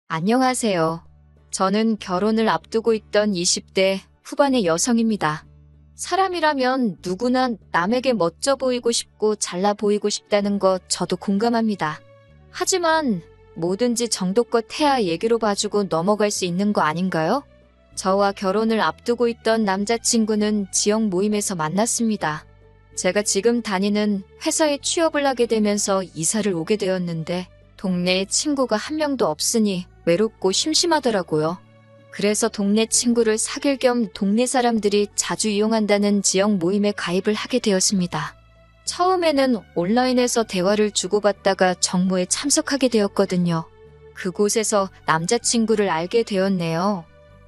안녕하세요. 저는 결혼을 앞두고 있던 20대 후반의 여성입니다. 사람이라면 누구나 남에게 멋져 보이고 싶고 잘나 보이고 싶다는 거 저도 공감합니다. 하지만 뭐든지 정도껏 해야 얘기로 봐주고 넘어갈 수 있는 거 아닌가요? 저와 결혼을 앞두고 있던 남자친구는 지역 모임에서 만났습니다. 제가 지금 다니는 회사에 취업을 하게 되면서 이사를 오게 되었는데 동네에 친구가 한 명도 없으니 외롭고 심심하더라고요. 그래서 동네 친구를 사귈 겸 동네 사람들이 자주 이용한다는 지역 모임에 가입을 하게 되었습니다. 처음에는 온라인에서 대화를 주고받다가 정모에 참석하게 되었거든요. 그곳에서 남자친구를 알게 되었네요.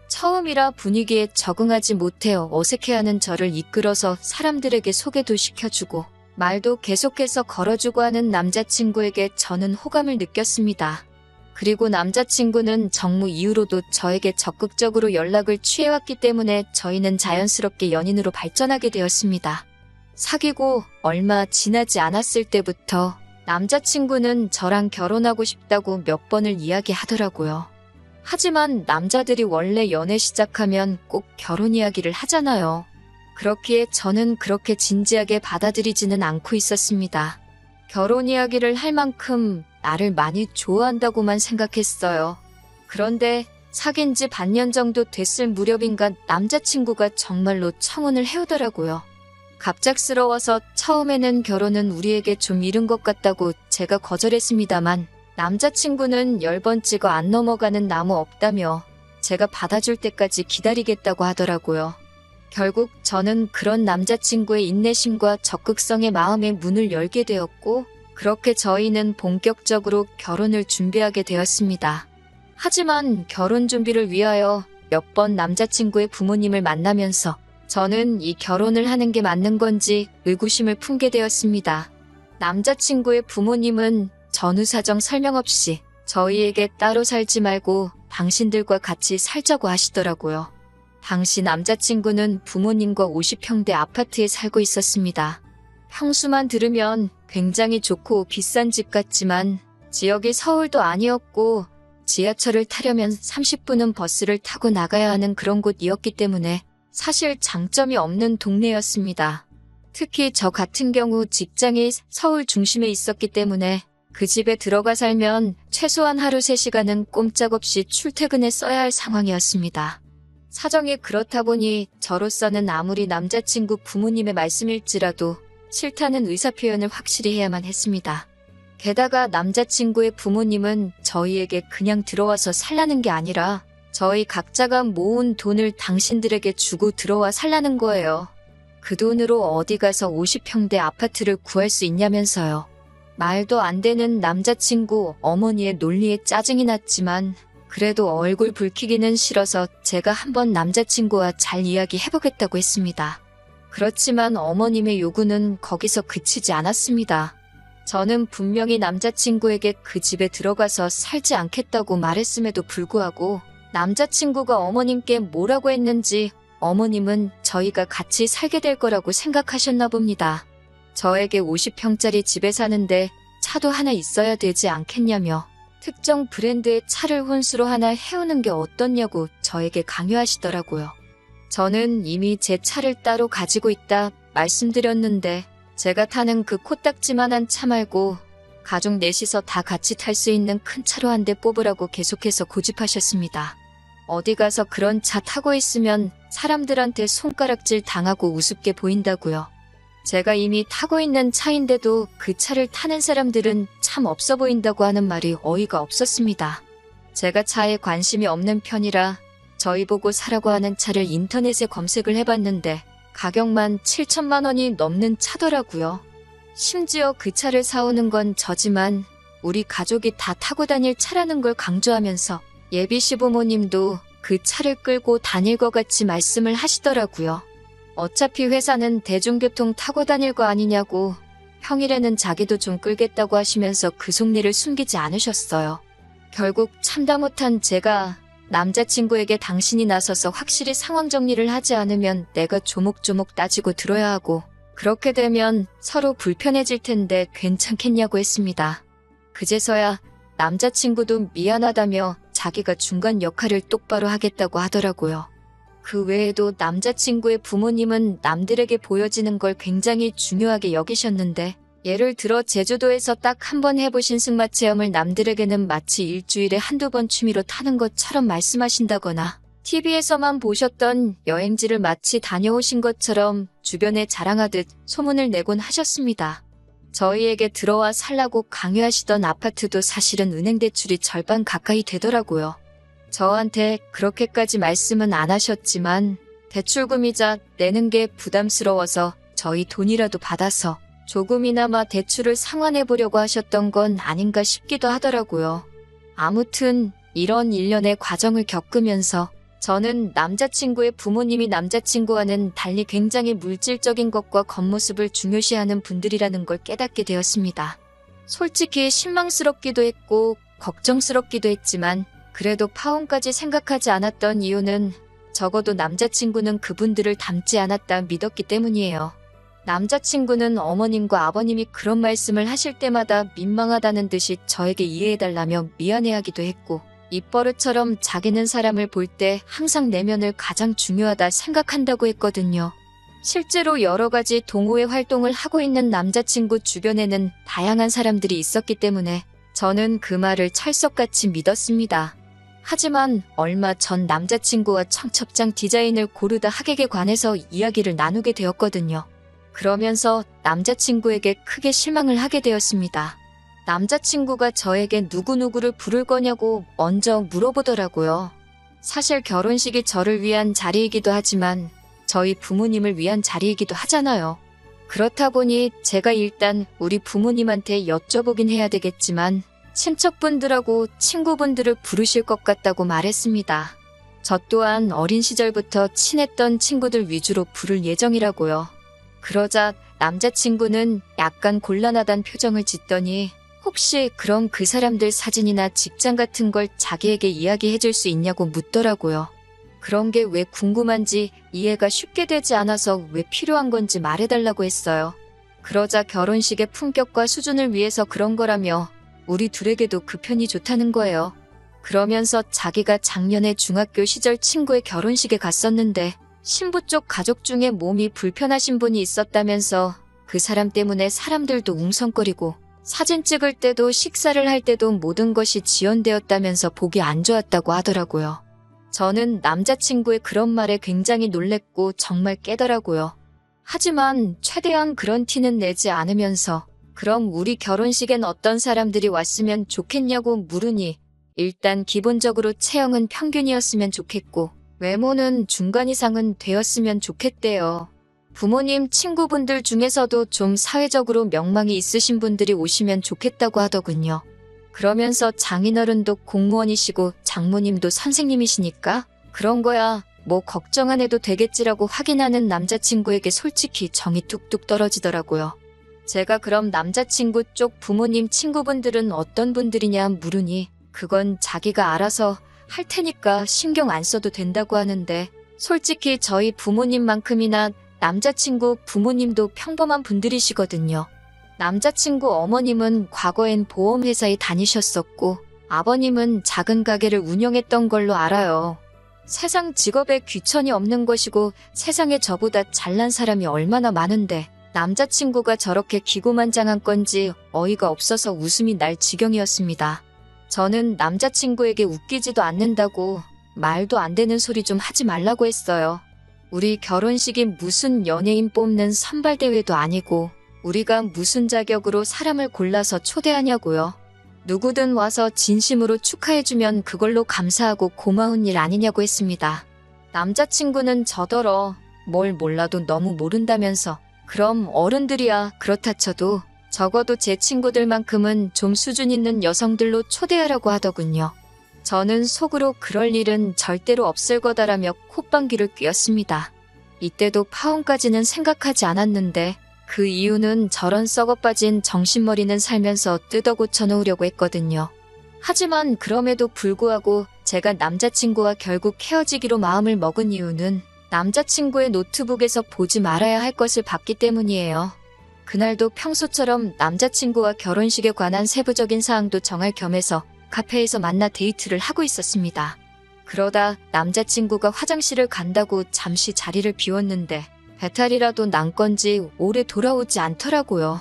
처음이라 분위기에 적응하지 못해 어색해하는 저를 이끌어서 사람들에게 소개도 시켜주고 말도 계속해서 걸어주고 하는 남자친구에게 저는 호감을 느꼈습니다. 그리고 남자친구는 정모 이후로도 저에게 적극적으로 연락을 취해왔기 때문에 저희는 자연스럽게 연인으로 발전하게 되었습니다. 사귀고 얼마 지나지 않았을 때부터 남자친구는 저랑 결혼하고 싶다고 몇 번을 이야기하더라고요. 하지만 남자들이 원래 연애 시작하면 꼭 결혼 이야기를 하잖아요. 그렇기에 저는 그렇게 진지하게 받아들이지는 않고 있었습니다. 결혼 이야기를 할 만큼 나를 많이 좋아한다고만 생각했어요. 그런데 사귄 지 반년 정도 됐을 무렵인가 남자친구가 정말로 청혼을 해오더라고요. 갑작스러워서 처음에는 결혼은 우리에게 좀 이른 것 같다고 제가 거절했습니다만 남자친구는 10번 찍어 안 넘어가는 나무 없다며 제가 받아줄 때까지 기다리겠다고 하더라고요. 결국 저는 그런 남자친구의 인내심과 적극성의 마음에 문을 열게 되었고 그렇게 저희는 본격적으로 결혼을 준비하게 되었습니다. 하지만 결혼 준비를 위하여 몇 번 남자친구의 부모님을 만나면서 저는 이 결혼을 하는 게 맞는 건지 의구심을 품게 되었습니다. 남자친구의 부모님은 전후 사정 설명 없이 저희에게 따로 살지 말고 당신들과 같이 살자고 하시더라고요. 당시 남자친구는 부모님과 50평대 아파트에 살고 있었습니다. 평수만 들으면 굉장히 좋고 비싼 집 같지만 지역이 서울도 아니었고 지하철을 타려면 30분은 버스를 타고 나가야 하는 그런 곳이었기 때문에 사실 장점이 없는 동네였습니다. 특히 저 같은 경우 직장이 서울 중심에 있었기 때문에 그 집에 들어가 살면 최소한 하루 3시간은 꼼짝없이 출퇴근에 써야 할 상황이었습니다. 사정이 그렇다 보니 저로서는 아무리 남자친구 부모님의 말씀일지라도 싫다는 의사표현을 확실히 해야만 했습니다. 게다가 남자친구의 부모님은 저희에게 그냥 들어와서 살라는 게 아니라 저희 각자가 모은 돈을 당신들에게 주고 들어와 살라는 거예요. 그 돈으로 어디 가서 50평대 아파트를 구할 수 있냐면서요. 말도 안 되는 남자친구 어머니의 논리에 짜증이 났지만 그래도 얼굴 붉히기는 싫어서 제가 한번 남자친구와 잘 이야기해보겠다고 했습니다. 그렇지만 어머님의 요구는 거기서 그치지 않았습니다. 저는 분명히 남자친구에게 그 집에 들어가서 살지 않겠다고 말했음에도 불구하고 남자친구가 어머님께 뭐라고 했는지 어머님은 저희가 같이 살게 될 거라고 생각하셨나 봅니다. 저에게 50평짜리 집에 사는데 차도 하나 있어야 되지 않겠냐며 특정 브랜드의 차를 혼수로 하나 해오는 게 어떻냐고 저에게 강요하시더라고요. 저는 이미 제 차를 따로 가지고 있다 말씀드렸는데 제가 타는 그 코딱지만한 차 말고 가족 넷이서 다 같이 탈 수 있는 큰 차로 한 대 뽑으라고 계속해서 고집하셨습니다. 어디 가서 그런 차 타고 있으면 사람들한테 손가락질 당하고 우습게 보인다고요. 제가 이미 타고 있는 차인데도 그 차를 타는 사람들은 참 없어 보인다고 하는 말이 어이가 없었습니다. 제가 차에 관심이 없는 편이라 저희 보고 사라고 하는 차를 인터넷에 검색을 해봤는데 가격만 7천만 원이 넘는 차더라고요. 심지어 그 차를 사오는 건 저지만 우리 가족이 다 타고 다닐 차라는 걸 강조하면서 예비 시부모님도 그 차를 끌고 다닐 것 같이 말씀을 하시더라고요. 어차피 회사는 대중교통 타고 다닐 거 아니냐고 평일에는 자기도 좀 끌겠다고 하시면서 그 속내를 숨기지 않으셨어요. 결국 참다 못한 제가 남자친구에게 당신이 나서서 확실히 상황 정리를 하지 않으면 내가 조목조목 따지고 들어야 하고 그렇게 되면 서로 불편해질 텐데 괜찮겠냐고 했습니다. 그제서야 남자친구도 미안하다며 자기가 중간 역할을 똑바로 하겠다고 하더라고요. 그 외에도 남자친구의 부모님은 남들에게 보여지는 걸 굉장히 중요하게 여기셨는데, 예를 들어 제주도에서 딱 한 번 해보신 승마 체험을 남들에게는 마치 일주일에 한두 번 취미로 타는 것처럼 말씀하신다거나, TV에서만 보셨던 여행지를 마치 다녀오신 것처럼 주변에 자랑하듯 소문을 내곤 하셨습니다. 저희에게 들어와 살라고 강요하시던 아파트도 사실은 은행 대출이 절반 가까이 되더라고요. 저한테 그렇게까지 말씀은 안 하셨지만 대출금이자 내는 게 부담스러워서 저희 돈이라도 받아서 조금이나마 대출을 상환해 보려고 하셨던 건 아닌가 싶기도 하더라고요. 아무튼 이런 일련의 과정을 겪으면서 저는 남자친구의 부모님이 남자친구와는 달리 굉장히 물질적인 것과 겉모습을 중요시하는 분들이라는 걸 깨닫게 되었습니다. 솔직히 실망스럽기도 했고 걱정스럽기도 했지만 그래도 파혼까지 생각하지 않았던 이유는 적어도 남자친구는 그분들을 닮지 않았다 믿었기 때문이에요. 남자친구는 어머님과 아버님이 그런 말씀을 하실 때마다 민망하다는 듯이 저에게 이해해달라며 미안해하기도 했고, 입버릇처럼 자기는 사람을 볼 때 항상 내면을 가장 중요하다 생각한다고 했거든요. 실제로 여러 가지 동호회 활동을 하고 있는 남자친구 주변에는 다양한 사람들이 있었기 때문에 저는 그 말을 철석같이 믿었습니다. 하지만 얼마 전 남자친구와 청첩장 디자인을 고르다 하객에 관해서 이야기를 나누게 되었거든요. 그러면서 남자친구에게 크게 실망을 하게 되었습니다. 남자친구가 저에게 누구누구를 부를 거냐고 먼저 물어보더라고요. 사실 결혼식이 저를 위한 자리이기도 하지만 저희 부모님을 위한 자리이기도 하잖아요. 그렇다 보니 제가 일단 우리 부모님한테 여쭤보긴 해야 되겠지만 친척분들하고 친구분들을 부르실 것 같다고 말했습니다. 저 또한 어린 시절부터 친했던 친구들 위주로 부를 예정이라고요. 그러자 남자친구는 약간 곤란하단 표정을 짓더니 혹시 그럼 그 사람들 사진이나 직장 같은 걸 자기에게 이야기해 줄 수 있냐고 묻더라고요. 그런 게 왜 궁금한지 이해가 쉽게 되지 않아서 왜 필요한 건지 말해달라고 했어요. 그러자 결혼식의 품격과 수준을 위해서 그런 거라며 우리 둘에게도 그 편이 좋다는 거예요. 그러면서 자기가 작년에 중학교 시절 친구의 결혼식에 갔었는데 신부 쪽 가족 중에 몸이 불편하신 분이 있었다면서 그 사람 때문에 사람들도 웅성거리고 사진 찍을 때도 식사를 할 때도 모든 것이 지연되었다면서 보기 안 좋았다고 하더라고요. 저는 남자친구의 그런 말에 굉장히 놀랬고 정말 깨더라고요. 하지만 최대한 그런 티는 내지 않으면서 그럼 우리 결혼식엔 어떤 사람들이 왔으면 좋겠냐고 물으니 일단 기본적으로 체형은 평균이었으면 좋겠고 외모는 중간 이상은 되었으면 좋겠대요. 부모님 친구분들 중에서도 좀 사회적으로 명망이 있으신 분들이 오시면 좋겠다고 하더군요. 그러면서 장인어른도 공무원이시고 장모님도 선생님이시니까 그런 거야 뭐 걱정 안 해도 되겠지라고 확인하는 남자친구에게 솔직히 정이 뚝뚝 떨어지더라고요. 제가 그럼 남자친구 쪽 부모님 친구분들은 어떤 분들이냐 물으니 그건 자기가 알아서 할 테니까 신경 안 써도 된다고 하는데 솔직히 저희 부모님만큼이나 남자친구 부모님도 평범한 분들이시거든요. 남자친구 어머님은 과거엔 보험회사에 다니셨었고 아버님은 작은 가게를 운영했던 걸로 알아요. 세상 직업에 귀천이 없는 것이고 세상에 저보다 잘난 사람이 얼마나 많은데 남자친구가 저렇게 기고만장한 건지 어이가 없어서 웃음이 날 지경이었습니다. 저는 남자친구에게 웃기지도 않는다고 말도 안 되는 소리 좀 하지 말라고 했어요. 우리 결혼식이 무슨 연예인 뽑는 선발대회도 아니고 우리가 무슨 자격으로 사람을 골라서 초대하냐고요. 누구든 와서 진심으로 축하해주면 그걸로 감사하고 고마운 일 아니냐고 했습니다. 남자친구는 저더러 뭘 몰라도 너무 모른다면서 그럼 어른들이야 그렇다 쳐도 적어도 제 친구들만큼은 좀 수준 있는 여성들로 초대하라고 하더군요. 저는 속으로 그럴 일은 절대로 없을 거다라며 콧방귀를 뀌었습니다. 이때도 파혼까지는 생각하지 않았는데 그 이유는 저런 썩어빠진 정신머리는 살면서 뜯어 고쳐놓으려고 했거든요. 하지만 그럼에도 불구하고 제가 남자친구와 결국 헤어지기로 마음을 먹은 이유는 남자친구의 노트북에서 보지 말아야 할 것을 봤기 때문이에요. 그날도 평소처럼 남자친구와 결혼식에 관한 세부적인 사항도 정할 겸해서 카페에서 만나 데이트를 하고 있었습니다. 그러다 남자친구가 화장실을 간다고 잠시 자리를 비웠는데 배탈이라도 난 건지 오래 돌아오지 않더라고요.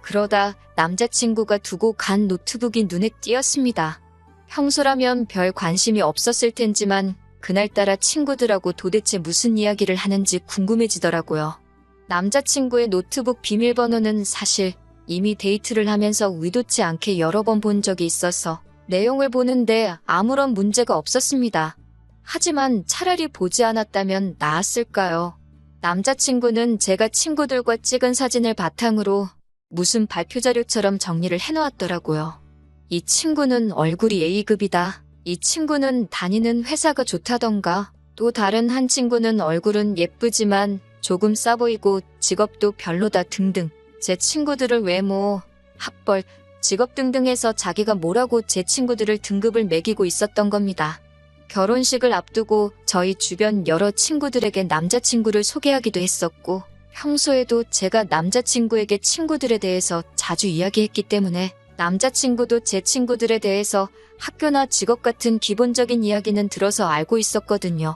그러다 남자친구가 두고 간 노트북이 눈에 띄었습니다. 평소라면 별 관심이 없었을 텐지만 그날따라 친구들하고 도대체 무슨 이야기를 하는지 궁금해지더라고요. 남자친구의 노트북 비밀번호는 사실 이미 데이트를 하면서 의도치 않게 여러 번 본 적이 있어서 내용을 보는데 아무런 문제가 없었습니다. 하지만 차라리 보지 않았다면 나았을까요? 남자친구는 제가 친구들과 찍은 사진을 바탕으로 무슨 발표 자료처럼 정리를 해놓았더라고요. 이 친구는 얼굴이 A급이다. 이 친구는 다니는 회사가 좋다던가. 또 다른 한 친구는 얼굴은 예쁘지만 조금 싸 보이고 직업도 별로다 등등. 제 친구들을 외모, 학벌, 직업 등등 해서 자기가 뭐라고 제 친구들을 등급을 매기고 있었던 겁니다. 결혼식을 앞두고 저희 주변 여러 친구들에게 남자친구를 소개하기도 했었고 평소에도 제가 남자친구에게 친구들에 대해서 자주 이야기했기 때문에 남자친구도 제 친구들에 대해서 학교나 직업 같은 기본적인 이야기는 들어서 알고 있었거든요.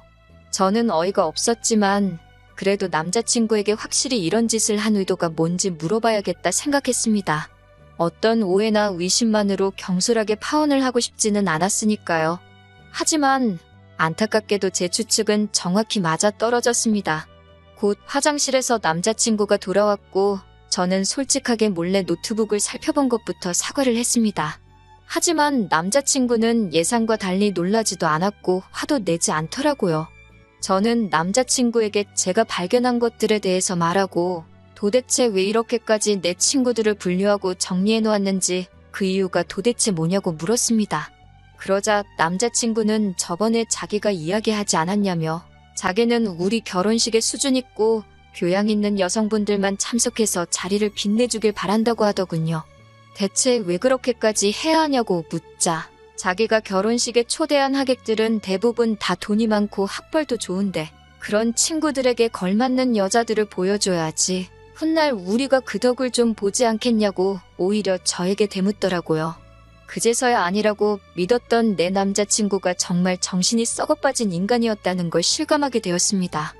저는 어이가 없었지만 그래도 남자친구에게 확실히 이런 짓을 한 의도가 뭔지 물어봐야겠다 생각했습니다. 어떤 오해나 의심만으로 경솔하게 파혼을 하고 싶지는 않았으니까요. 하지만 안타깝게도 제 추측은 정확히 맞아 떨어졌습니다. 곧 화장실에서 남자친구가 돌아왔고 저는 솔직하게 몰래 노트북을 살펴본 것부터 사과를 했습니다. 하지만 남자친구는 예상과 달리 놀라지도 않았고 화도 내지 않더라고요. 저는 남자친구에게 제가 발견한 것들에 대해서 말하고 도대체 왜 이렇게까지 내 친구들을 분류하고 정리해 놓았는지 그 이유가 도대체 뭐냐고 물었습니다. 그러자 남자친구는 저번에 자기가 이야기하지 않았냐며 자기는 우리 결혼식에 수준 있고 교양 있는 여성분들만 참석해서 자리를 빛내주길 바란다고 하더군요. 대체 왜 그렇게까지 해야 하냐고 묻자 자기가 결혼식에 초대한 하객들은 대부분 다 돈이 많고 학벌도 좋은데 그런 친구들에게 걸맞는 여자들을 보여줘야지. 훗날 우리가 그 덕을 좀 보지 않겠냐고 오히려 저에게 대묻더라고요. 그제서야 아니라고 믿었던 내 남자친구가 정말 정신이 썩어빠진 인간이었다는 걸 실감하게 되었습니다.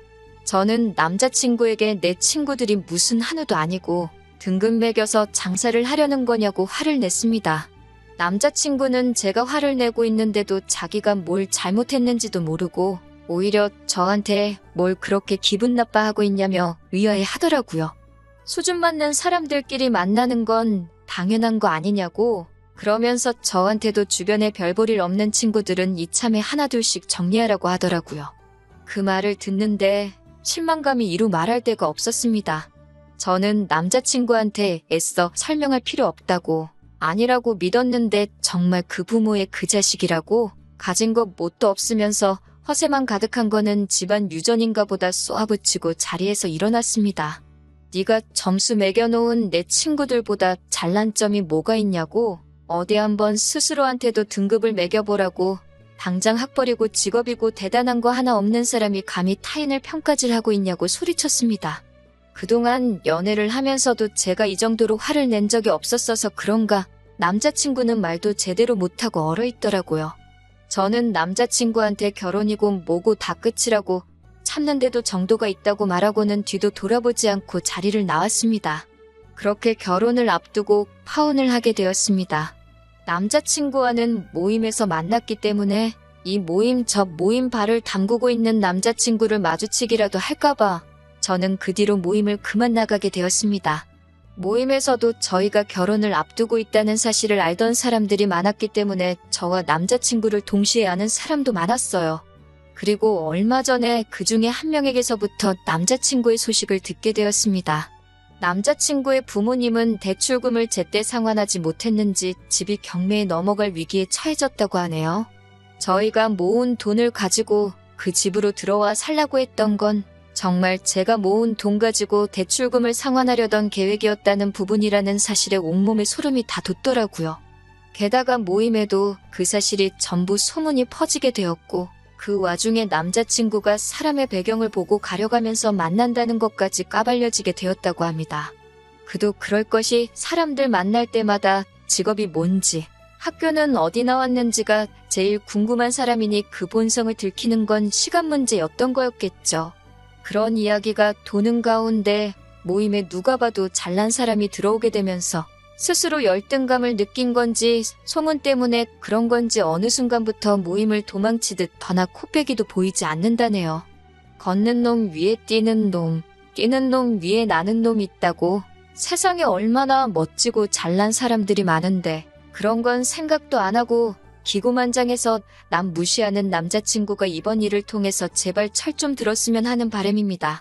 저는 남자친구에게 내 친구들이 무슨 한우도 아니고 등급 매겨서 장사를 하려는 거냐고 화를 냈습니다. 남자친구는 제가 화를 내고 있는데도 자기가 뭘 잘못했는지도 모르고 오히려 저한테 뭘 그렇게 기분 나빠하고 있냐며 의아해 하더라고요. 수준 맞는 사람들끼리 만나는 건 당연한 거 아니냐고 그러면서 저한테도 주변에 별 볼 일 없는 친구들은 이참에 하나둘씩 정리하라고 하더라고요. 그 말을 듣는데 실망감이 이루 말할 데가 없었습니다. 저는 남자친구한테 애써 설명할 필요 없다고 아니라고 믿었는데 정말 그 부모의 그 자식이라고 가진 것 뭣도 없으면서 허세만 가득한 거는 집안 유전인가 보다 쏘아붙이고 자리에서 일어났습니다. 네가 점수 매겨놓은 내 친구들보다 잘난 점이 뭐가 있냐고 어디 한번 스스로한테도 등급을 매겨보라고 당장 학벌이고 직업이고 대단한 거 하나 없는 사람이 감히 타인을 평가질 하고 있냐고 소리쳤습니다. 그동안 연애를 하면서도 제가 이 정도로 화를 낸 적이 없었어서 그런가 남자친구는 말도 제대로 못하고 얼어있더라고요. 저는 남자친구한테 결혼이고 뭐고 다 끝이라고 참는데도 정도가 있다고 말하고는 뒤도 돌아보지 않고 자리를 나왔습니다. 그렇게 결혼을 앞두고 파혼을 하게 되었습니다. 남자친구와는 모임에서 만났기 때문에 이 모임 저 모임 발을 담그고 있는 남자친구를 마주치기라도 할까봐 저는 그 뒤로 모임을 그만 나가게 되었습니다. 모임에서도 저희가 결혼을 앞두고 있다는 사실을 알던 사람들이 많았기 때문에 저와 남자친구를 동시에 아는 사람도 많았어요. 그리고 얼마 전에 그 중에 한 명에게서부터 남자친구의 소식을 듣게 되었습니다. 남자친구의 부모님은 대출금을 제때 상환하지 못했는지 집이 경매에 넘어갈 위기에 처해졌다고 하네요. 저희가 모은 돈을 가지고 그 집으로 들어와 살라고 했던 건 정말 제가 모은 돈 가지고 대출금을 상환하려던 계획이었다는 부분이라는 사실에 온몸에 소름이 다 돋더라고요. 게다가 모임에도 그 사실이 전부 소문이 퍼지게 되었고 그 와중에 남자친구가 사람의 배경을 보고 가려가면서 만난다는 것까지 까발려지게 되었다고 합니다. 그도 그럴 것이 사람들 만날 때마다 직업이 뭔지 학교는 어디 나왔는지가 제일 궁금한 사람이니 그 본성을 들키는 건 시간 문제였던 거였겠죠. 그런 이야기가 도는 가운데 모임에 누가 봐도 잘난 사람이 들어오게 되면서 스스로 열등감을 느낀 건지 소문 때문에 그런 건지 어느 순간부터 모임을 도망치듯 더나 코빼기도 보이지 않는다네요. 걷는 놈 위에 뛰는 놈, 뛰는 놈 위에 나는 놈 있다고. 세상에 얼마나 멋지고 잘난 사람들이 많은데 그런 건 생각도 안 하고 기고만장해서 남 무시하는 남자친구가 이번 일을 통해서 제발 철 좀 들었으면 하는 바람입니다.